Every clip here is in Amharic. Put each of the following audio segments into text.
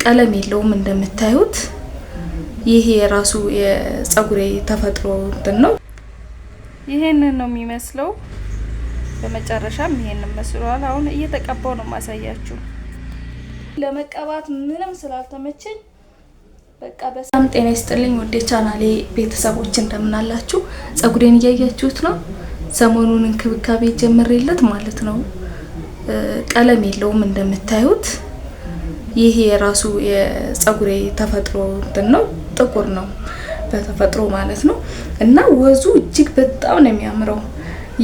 ቀለም የለውም እንደምታዩት። ይሄ የራሱ የጸጉሬ ተፈጥሮ እንትን ነው። ይሄንን ነው የሚመስለው። በመጨረሻም ይሄንን መስሏል። አሁን እየተቀባው ነው ማሳያችሁ። ለመቀባት ምንም ስላልተመቸኝ በቃ በጣም ጤና ይስጥልኝ ወደ ቻናሌ ቤተሰቦች እንደምን አላችሁ? ጸጉሬን እያያችሁት ነው። ሰሞኑን እንክብካቤ ጀምሬለት ማለት ነው። ቀለም የለውም እንደምታዩት። ይሄ የራሱ የጸጉሬ ተፈጥሮ እንትን ነው። ጥቁር ነው በተፈጥሮ ማለት ነው። እና ወዙ እጅግ በጣም ነው የሚያምረው።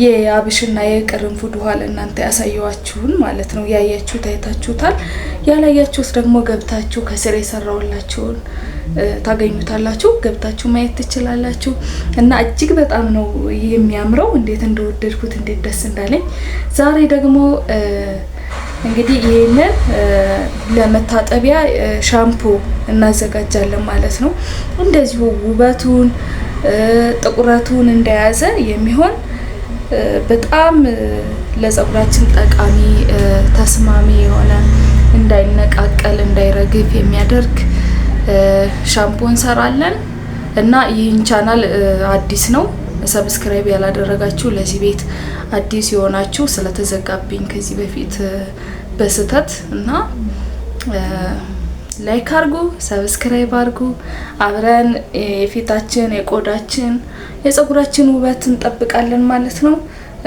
የአብሽና የቅርንፉድ ውሃ ለእናንተ ያሳየዋችሁን ማለት ነው። ያያችሁት አይታችሁታል። ያላያችሁት ደግሞ ገብታችሁ ከስር የሰራውላችሁን ታገኙታላችሁ። ገብታችሁ ማየት ትችላላችሁ። እና እጅግ በጣም ነው የሚያምረው። እንዴት እንደወደድኩት እንዴት ደስ እንዳለኝ። ዛሬ ደግሞ እንግዲህ ይሄንን ለመታጠቢያ ሻምፖ እናዘጋጃለን ማለት ነው። እንደዚሁ ውበቱን ጥቁረቱን እንደያዘ የሚሆን በጣም ለጸጉራችን ጠቃሚ ተስማሚ የሆነ እንዳይነቃቀል እንዳይረግፍ የሚያደርግ ሻምፖ እንሰራለን። እና ይህን ቻናል አዲስ ነው ሰብስክራይብ ያላደረጋችሁ ለዚህ ቤት አዲስ የሆናችሁ ስለተዘጋብኝ ከዚህ በፊት በስተት እና ላይክ አድርጉ፣ ሰብስክራይብ አድርጉ። አብረን የፊታችን የቆዳችን የጸጉራችን ውበት እንጠብቃለን ማለት ነው።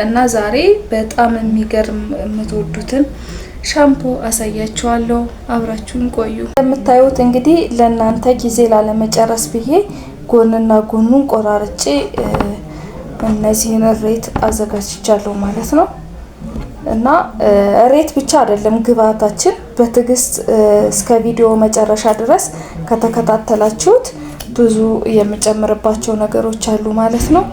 እና ዛሬ በጣም የሚገርም የምትወዱትን ሻምፖ አሳያችኋለሁ። አብራችሁን ቆዩ። እንደምታዩት እንግዲህ ለእናንተ ጊዜ ላለመጨረስ ብዬ ጎንና ጎኑን ቆራርጬ እነዚህን ሬት አዘጋጅቻለሁ ማለት ነው። እና ሬት ብቻ አይደለም ግብአታችን። በትዕግስት እስከ ቪዲዮ መጨረሻ ድረስ ከተከታተላችሁት ብዙ የምጨምርባቸው ነገሮች አሉ ማለት ነው።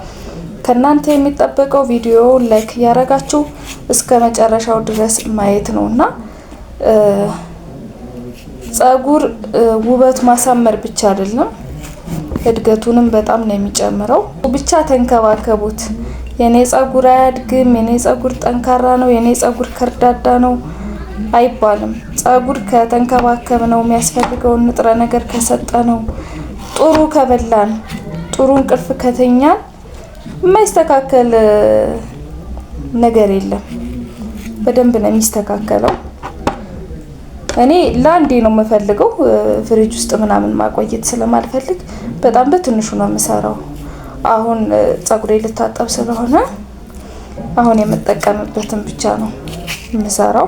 ከናንተ የሚጠበቀው ቪዲዮውን ላይክ ያረጋችሁ እስከ መጨረሻው ድረስ ማየት ነውና ጸጉር ውበት ማሳመር ብቻ አይደለም፣ እድገቱንም በጣም ነው የሚጨምረው። ብቻ ተንከባከቡት። የኔ ጸጉር አያድግም፣ የኔ ጸጉር ጠንካራ ነው፣ የኔ ጸጉር ከርዳዳ ነው አይባልም። ጸጉር ከተንከባከብ ነው የሚያስፈልገውን ንጥረ ነገር ከሰጠ ነው፣ ጥሩ ከበላን፣ ጥሩ እንቅልፍ ከተኛን የማይስተካከል ነገር የለም። በደንብ ነው የሚስተካከለው። እኔ ላንዴ ነው የምፈልገው፣ ፍሪጅ ውስጥ ምናምን ማቆየት ስለማልፈልግ በጣም በትንሹ ነው የምሰራው። አሁን ጸጉሬ ልታጠብ ስለሆነ አሁን የምጠቀምበትን ብቻ ነው የምሰራው።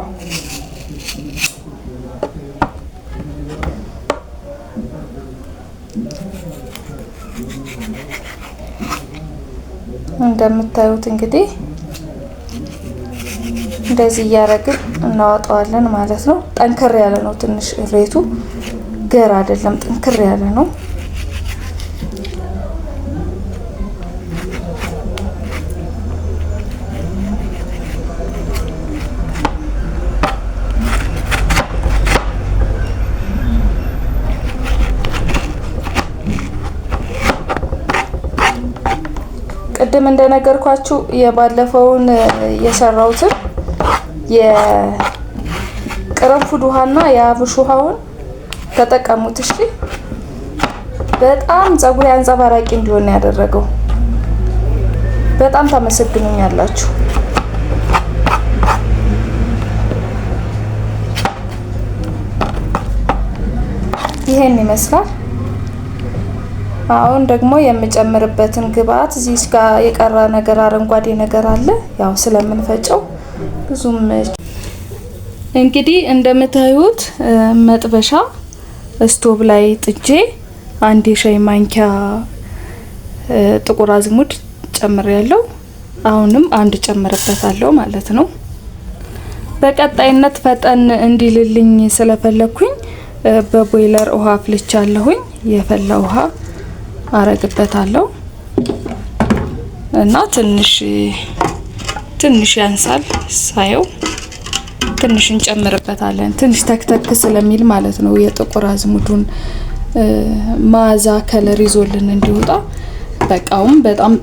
እንደምታዩት እንግዲህ እንደዚህ እያደረግን እናወጣዋለን ማለት ነው። ጠንከር ያለ ነው ትንሽ ሬቱ፣ ገር አይደለም፣ ጠንከር ያለ ነው። ቅድም እንደነገርኳችሁ የባለፈውን የሰራውትን የቅርንፉድ ውሃና የአብሽ ውሃውን ተጠቀሙት። እሺ፣ በጣም ጸጉሬ አንጸባራቂ እንዲሆን ያደረገው። በጣም ታመሰግኑኛላችሁ። ይሄን ይመስላል። አሁን ደግሞ የምጨምርበትን ግብአት እዚህ ጋር የቀራ ነገር አረንጓዴ ነገር አለ፣ ያው ስለምንፈጨው ብዙም። እንግዲህ እንደምታዩት መጥበሻ ስቶቭ ላይ ጥጄ አንድ የሻይ ማንኪያ ጥቁር አዝሙድ ጨምሬያለሁ። አሁንም አንድ ጨምርበታለሁ ማለት ነው። በቀጣይነት ፈጠን እንዲልልኝ ስለፈለኩኝ በቦይለር ውሃ አፍልቻለሁኝ። የፈላ ውሃ አረግበታለሁ እና ትንሽ ያንሳል ሳየው፣ ትንሽ እንጨምርበታለን። ትንሽ ተክተክ ስለሚል ማለት ነው። የጥቁር አዝሙዱን ማዛ ከለር ይዞልን እንዲወጣ በቃውም በጣም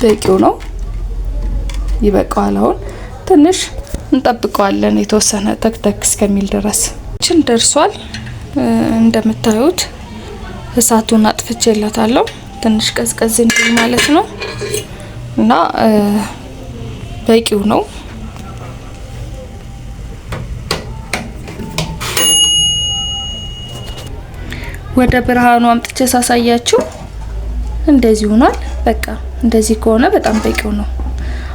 በቂው ነው፣ ይበቃዋል። አሁን ትንሽ እንጠብቀዋለን የተወሰነ ተክተክ እስከሚል ድረስ። ደርሷል። እንደምታዩት እሳቱን አጥፍቼላታለሁ ትንሽ ቀዝቀዝ እንዲል ማለት ነው እና በቂው ነው። ወደ ብርሃኑ አምጥቼ ሳሳያችሁ እንደዚህ ሆኗል። በቃ እንደዚህ ከሆነ በጣም በቂው ነው።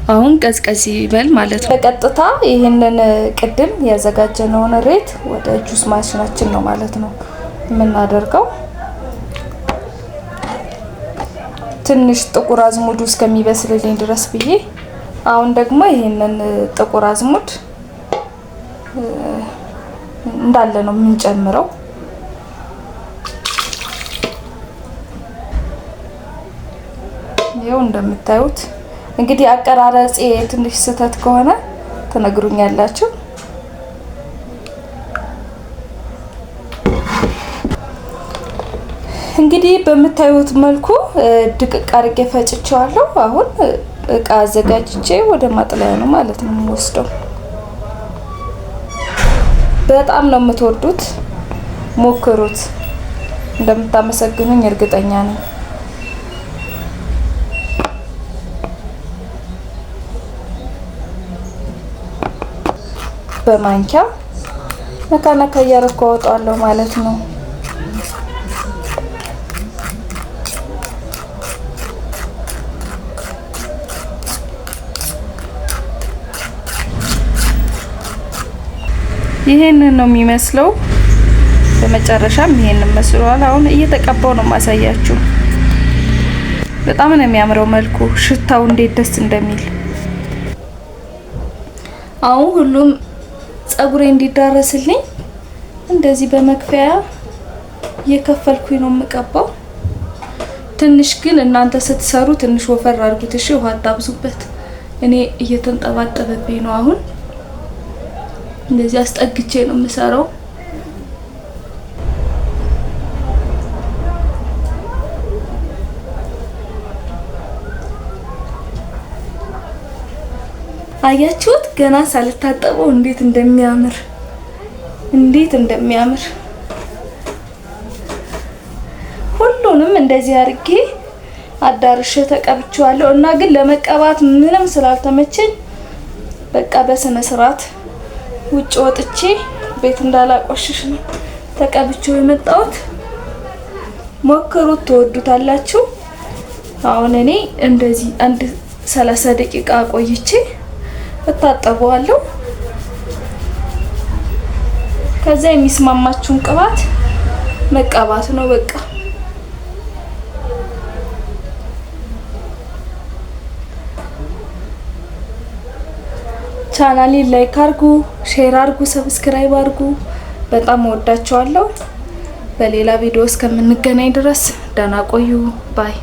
አሁን ቀዝቀዝ ይበል ማለት ነው። በቀጥታ ይሄንን ቅድም ያዘጋጀነውን ሬት ወደ ጁስ ማሽናችን ነው ማለት ነው የምናደርገው። ትንሽ ጥቁር አዝሙዱ እስከሚበስልልኝ ድረስ ብዬ አሁን ደግሞ ይሄንን ጥቁር አዝሙድ እንዳለ ነው የምንጨምረው። ይሄው እንደምታዩት እንግዲህ አቀራረጽ ትንሽ ስህተት ከሆነ ተነግሩኛላችሁ። እንግዲህ በምታዩት መልኩ ድቅቅ አድርጌ ፈጭቼዋለሁ። አሁን እቃ አዘጋጅቼ ወደ ማጥለያ ነው ማለት ነው የምወስደው። በጣም ነው የምትወዱት፣ ሞክሩት። እንደምታመሰግኑኝ እርግጠኛ ነኝ። በማንኪያ ነካ እያደረኩ አወጣለሁ ማለት ነው። ይሄንን ነው የሚመስለው። በመጨረሻም ይሄንን መስሏል። አሁን እየተቀባው ነው ማሳያችሁ። በጣም ነው የሚያምረው መልኩ፣ ሽታው እንዴት ደስ እንደሚል። አሁን ሁሉም ጸጉሬ እንዲዳረስልኝ እንደዚህ በመክፈያ እየከፈልኩኝ ነው የምቀባው። ትንሽ ግን እናንተ ስትሰሩ ትንሽ ወፈር አድርጉት እሺ፣ ውሃ አታብዙበት። እኔ እየተንጠባጠበብኝ ነው። አሁን እንደዚህ አስጠግቼ ነው የምሰራው። አያችሁት? ገና ሳልታጠበው እንዴት እንደሚያምር ሁሉንም እንደዚህ አድርጌ አዳርሼ ተቀብቼዋለሁ። እና ግን ለመቀባት ምንም ስላልተመቸኝ በቃ በስነ ስርዓት ውጭ ወጥቼ ቤት እንዳላቆሽሽ ነው ተቀብቼው የመጣሁት። ሞክሩት፣ ትወዱታላችሁ። አሁን እኔ እንደዚህ አንድ 30 ደቂቃ ቆይቼ እታጠበዋለሁ። ከዛ የሚስማማችሁን ቅባት መቀባት ነው በቃ። ቻናሌን ላይክ አድርጉ፣ ሼር አድርጉ፣ ሰብስክራይብ አድርጉ። በጣም ወዳችኋለሁ። በሌላ ቪዲዮ እስከምንገናኝ ድረስ ደህና ቆዩ። ባይ